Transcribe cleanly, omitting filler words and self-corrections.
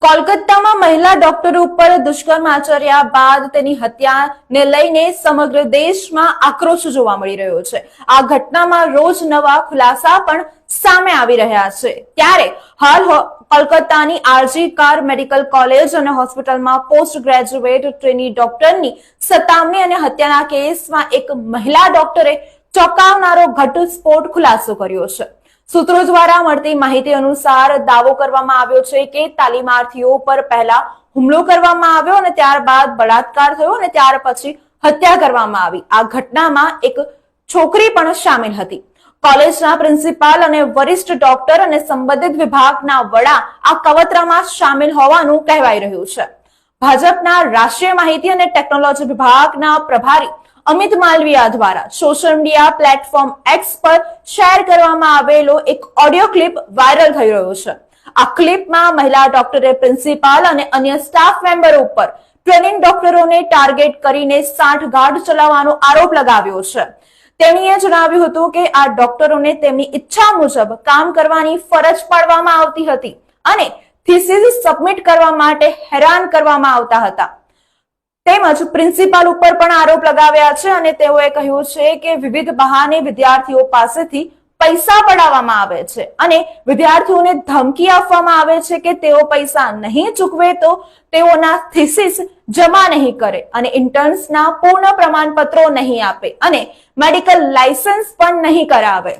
કોલકાતામાં મહિલા ડોક્ટર ઉપર દુષ્કર્મ આચર્યા બાદ તેની હત્યાને લઈને સમગ્ર દેશમાં આક્રોશ જોવા મળી રહ્યો છે। આ ઘટનામાં રોજ નવા ખુલાસા પણ સામે આવી રહ્યા છે। ત્યારે હાલ કોલકાતાની આરજી કાર મેડિકલ કોલેજ અને હોસ્પિટલમાં પોસ્ટ ગ્રેજ્યુએટ ટ્રેની ડોક્ટરની સતામણી અને હત્યાના કેસમાં એક મહિલા ડોક્ટરે ચોંકાવનારો ઘટસ્ફોટ ખુલાસો કર્યો છે। સૂત્રો દ્વારા મળતી માહિતી અનુસાર દાવો કરવામાં આવ્યો છે કે તાલીમાર્થીઓ પર પહેલા હુમલો કરવામાં આવ્યો અને ત્યારબાદ બળાત્કાર થયો અને ત્યાર પછી હત્યા કરવામાં આવી। આ ઘટનામાં એક છોકરી પણ શામેલ હતી। કોલેજના પ્રિન્સિપાલ અને વરિષ્ઠ ડોક્ટર અને સંબંધિત વિભાગના વડા આ કવતરામાં શામેલ હોવાનું કહેવાઈ રહ્યું છે। ભાજપના રાષ્ટ્રીય માહિતી અને ટેકનોલોજી વિભાગના પ્રભારી અમિત માલવિયા દ્વારા સોશિયલ મીડિયા પ્લેટફોર્મ એક્સ પર શેર કરવામાં આવેલો એક ઓડિયો ક્લિપ વાયરલ થઈ રહ્યો છે। આ ક્લિપમાં મહિલા ડોક્ટરે પ્રિન્સિપાલ અને અન્ય સ્ટાફ મેમ્બરો ઉપર ટ્રેનિંગ ડોક્ટરોને ટાર્ગેટ કરીને સાંઠગાંઠ ચલાવવાનો આરોપ લગાવ્યો છે। તેણીએ જણાવ્યું હતું કે આ ડોક્ટરોને તેમની ઈચ્છા મુજબ કામ કરવાની ફરજ પાડવામાં આવતી હતી અને થીસીસ સબમિટ કરવા માટે હેરાન કરવામાં આવતા હતા। તેમજ પ્રિન્સિપાલ ઉપર પણ આરોપ લગાવ્યા છે અને તેઓએ કહ્યું છે કે વિવિધ બહાને વિદ્યાર્થીઓ પાસેથી પૈસા પડાવવામાં આવે છે અને વિદ્યાર્થીઓને ધમકી આપવામાં આવે છે કે તેઓ પૈસા નહીં ચૂકવે તો તેઓના થીસીસ જમા નહીં કરે અને ઇન્ટર્ન્સના પૂર્ણ પ્રમાણપત્રો નહીં આપે અને મેડિકલ લાયસન્સ પણ નહીં કરાવે।